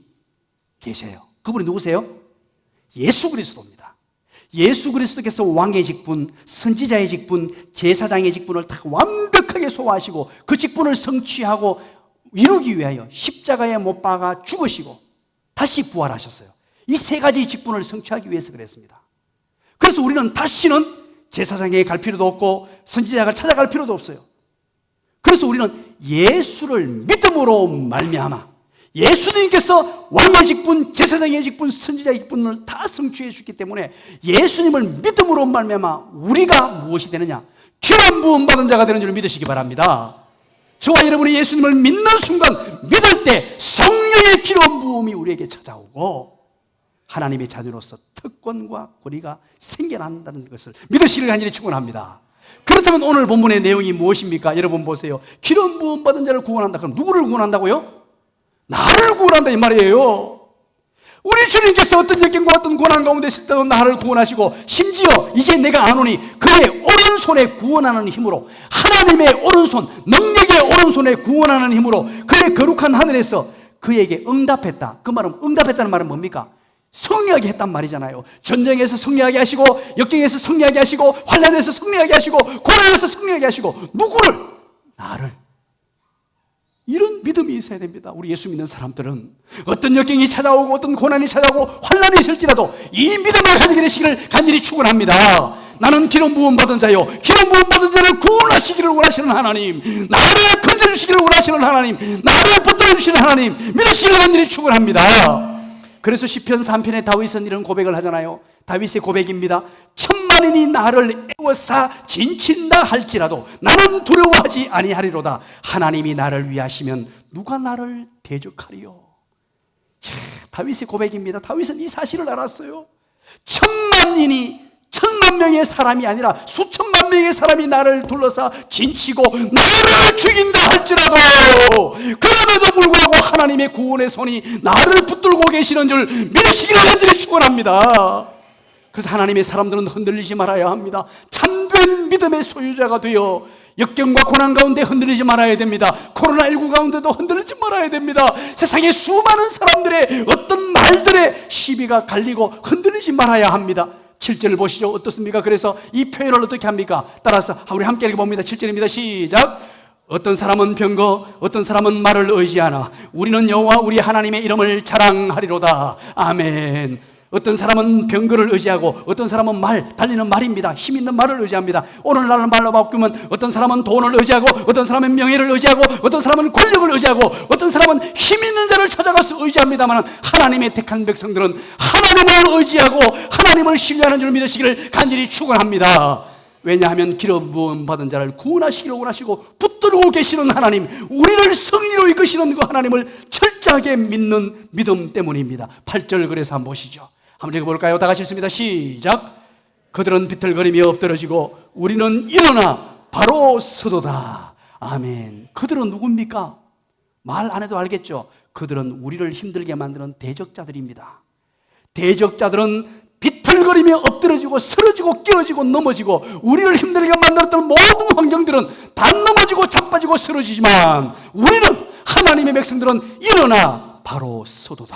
계세요. 그분이 누구세요? 예수 그리스도입니다. 예수 그리스도께서 왕의 직분, 선지자의 직분, 제사장의 직분을 다 완벽하게 소화하시고 그 직분을 성취하고 이루기 위하여 십자가에 못 박아 죽으시고 다시 부활하셨어요. 이 세 가지 직분을 성취하기 위해서 그랬습니다. 그래서 우리는 다시는 제사장에 갈 필요도 없고 선지자가 찾아갈 필요도 없어요. 그래서 우리는 예수를 믿음으로 말미암아 예수님께서 왕의 직분, 제사장의 직분, 선지자의 직분을 다 성취해 주기 때문에 예수님을 믿음으로 말미암아 우리가 무엇이 되느냐? 기름 부음 받은 자가 되는 줄 믿으시기 바랍니다. 저와 여러분이 예수님을 믿는 순간, 믿을 때 성령의 기름 부음이 우리에게 찾아오고 하나님의 자녀로서 특권과 권위가 생겨난다는 것을 믿으시길 간절히 축원합니다. 그렇다면 오늘 본문의 내용이 무엇입니까? 여러분 보세요. 기름 부음 받은 자를 구원한다. 그럼 누구를 구원한다고요? 나를 구원한다 이 말이에요. 우리 주님께서 어떤 역경과 어떤 고난 가운데 있을 때도 나를 구원하시고, 심지어 이제 내가 아노니 그의 오른손에 구원하는 힘으로, 하나님의 오른손, 능력의 오른손에 구원하는 힘으로 그의 거룩한 하늘에서 그에게 응답했다. 그 말은, 응답했다는 말은 뭡니까? 승리하게 했단 말이잖아요. 전쟁에서 승리하게 하시고, 역경에서 승리하게 하시고, 환난에서 승리하게 하시고, 고난에서 승리하게 하시고, 누구를? 나를. 이런 믿음이 있어야 됩니다. 우리 예수 믿는 사람들은 어떤 역경이 찾아오고 어떤 고난이 찾아오고 환난이 있을지라도 이 믿음을 가지게 되시기를 간절히 축원합니다. 나는 기름 부음 받은 자요, 기름 부음 받은 자를 구원하시기를 원하시는 하나님, 나를 건져주시기를 원하시는 하나님, 나를 붙들어주시는 하나님 믿으시기를 간절히 축원합니다. 그래서 시편 3편에 다윗은 이런 고백을 하잖아요. 다윗의 고백입니다. 천만인이 나를 애워싸 진친다 할지라도 나는 두려워하지 아니하리로다. 하나님이 나를 위하시면 누가 나를 대적하리요. 다윗의 고백입니다. 다윗은 이 사실을 알았어요. 천만 명의 사람이 아니라 수천만 명의 사람이 나를 둘러싸 진치고 나를 죽인다 할지라도, 그럼에도 불구하고 하나님의 구원의 손이 나를 붙들고 계시는 줄 믿으시기를 간절히 축원합니다. 그래서 하나님의 사람들은 흔들리지 말아야 합니다. 참된 믿음의 소유자가 되어 역경과 고난 가운데 흔들리지 말아야 됩니다. 코로나19 가운데도 흔들리지 말아야 됩니다. 세상에 수많은 사람들의 어떤 말들에 시비가 갈리고 흔들리지 말아야 합니다. 7절을 보시죠. 어떻습니까? 그래서 이 표현을 어떻게 합니까? 따라서 우리 함께 읽어봅니다. 7절입니다. 시작. 어떤 사람은 병거, 어떤 사람은 말을 의지하나 우리는 여호와 우리 하나님의 이름을 자랑하리로다. 아멘. 어떤 사람은 병거를 의지하고 어떤 사람은 말, 달리는 말입니다. 힘 있는 말을 의지합니다. 오늘날 말로 바꾸면 어떤 사람은 돈을 의지하고 어떤 사람은 명예를 의지하고 어떤 사람은 권력을 의지하고 어떤 사람은 힘 있는 자를 찾아가서 의지합니다만, 하나님의 택한 백성들은 하나님을 의지하고 하나님을 신뢰하는 줄 믿으시기를 간절히 축원합니다. 왜냐하면 기름 부음 받은 자를 구원하시기를 원하시고 붙들고 계시는 하나님, 우리를 승리로 이끄시는 그 하나님을 철저하게 믿는 믿음 때문입니다. 8절 그래서 한번 보시죠. 한번 읽어볼까요? 다 같이 읽습니다. 시작. 그들은 비틀거리며 엎드러지고 우리는 일어나 바로 서도다. 아멘. 그들은 누굽니까? 말 안 해도 알겠죠? 그들은 우리를 힘들게 만드는 대적자들입니다. 대적자들은 비틀거리며 엎드러지고 쓰러지고 끼어지고 넘어지고 우리를 힘들게 만들었던 모든 환경들은 다 넘어지고 자빠지고 쓰러지지만, 우리는 하나님의 백성들은 일어나 바로 서도다.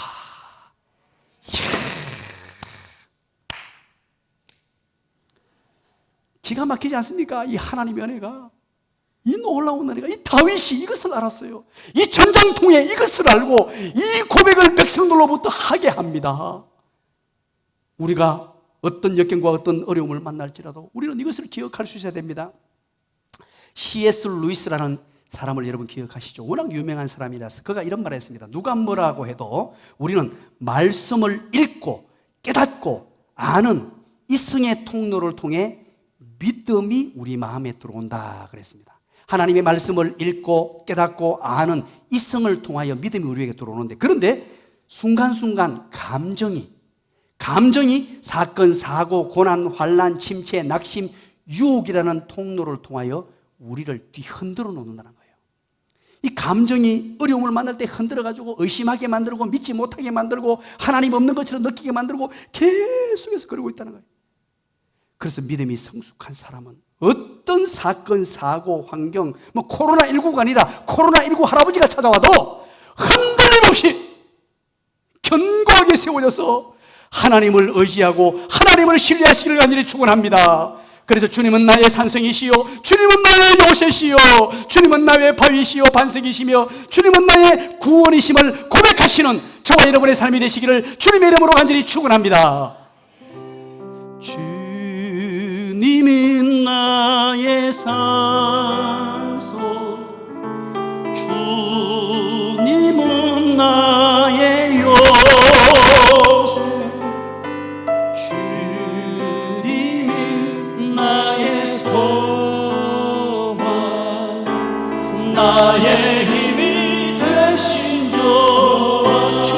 기가 막히지 않습니까? 이 하나님의 은혜가, 이 놀라운 은혜가, 이 다윗이 이것을 알았어요. 이 전장통에 이것을 알고 이 고백을 백성들로부터 하게 합니다. 우리가 어떤 역경과 어떤 어려움을 만날지라도 우리는 이것을 기억할 수 있어야 됩니다. C.S. 루이스라는 사람을 여러분 기억하시죠? 워낙 유명한 사람이라서 그가 이런 말을 했습니다. 누가 뭐라고 해도 우리는 말씀을 읽고 깨닫고 아는 이성의 통로를 통해 믿음이 우리 마음에 들어온다 그랬습니다. 하나님의 말씀을 읽고 깨닫고 아는 이성을 통하여 믿음이 우리에게 들어오는데, 그런데 순간순간 감정이 사건, 사고, 고난, 환난, 침체, 낙심, 유혹이라는 통로를 통하여 우리를 뒤흔들어 놓는다는 거예요. 이 감정이 어려움을 만날 때 흔들어가지고 의심하게 만들고 믿지 못하게 만들고 하나님 없는 것처럼 느끼게 만들고 계속해서 그러고 있다는 거예요. 그래서 믿음이 성숙한 사람은 어떤 사건, 사고, 환경, 코로나19가 아니라 코로나19 할아버지가 찾아와도 흔들림 없이 견고하게 세워져서 하나님을 의지하고 하나님을 신뢰하시기를 간절히 축원합니다. 그래서 주님은 나의 산성이시요, 주님은 나의 요새시요, 주님은 나의 바위시요 반석이시며 주님은 나의 구원이심을 고백하시는 저와 여러분의 삶이 되시기를 주님의 이름으로 간절히 축원합니다. 주님은 나의 산소, 주님은 나의 요새, 주님은 나의 소망, 나의 힘이 되신 저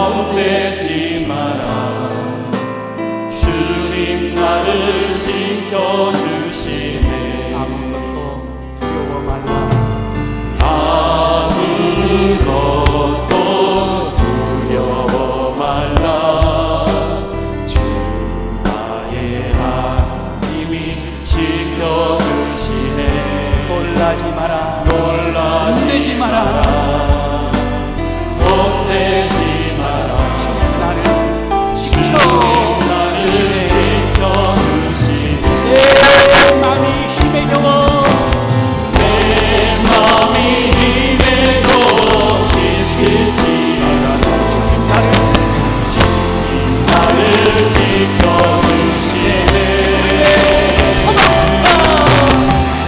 겁내지 마라. 주님 나를 지켜주시네. 아무것도 두려워 말라. 아무것도 두려워 말라. 주 나의 하나님이 지켜주시네. 놀라지 마라. 놀라지 마라. 겁내지 마라. 주님 나를 지켜주시네. 내 마음이 힘에 겨워. 내 맘이 힘에 겨워 지치지 않아. 주님 나를 지켜주시네.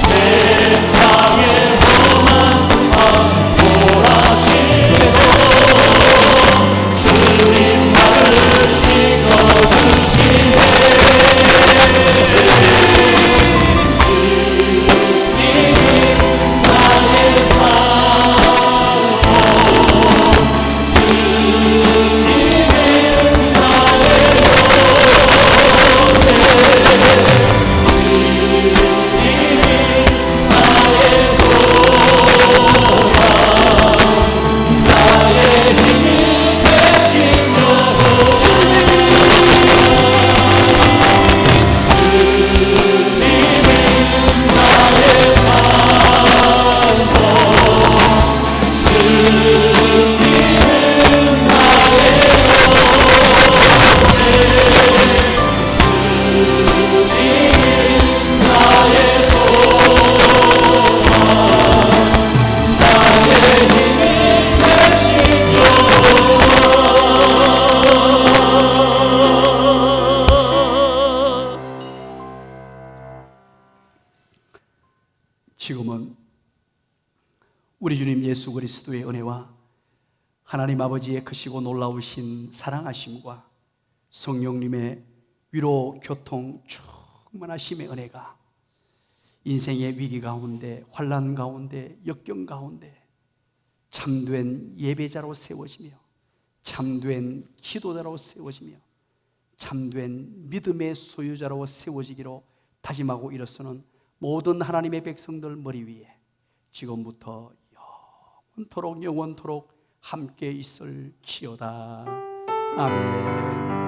세상에 험한 보라시대도 주님 나를 지켜주시네. 지금은 우리 주님 예수 그리스도의 은혜와 하나님 아버지의 크시고 놀라우신 사랑하심과 성령님의 위로 교통 충만하심의 은혜가 인생의 위기 가운데, 환난 가운데, 역경 가운데 참된 예배자로 세워지며 참된 기도자로 세워지며 참된 믿음의 소유자로 세워지기로 다짐하고 일어서는 모든 하나님의 백성들 머리 위에 지금부터 영원토록 함께 있을지어다. 아멘.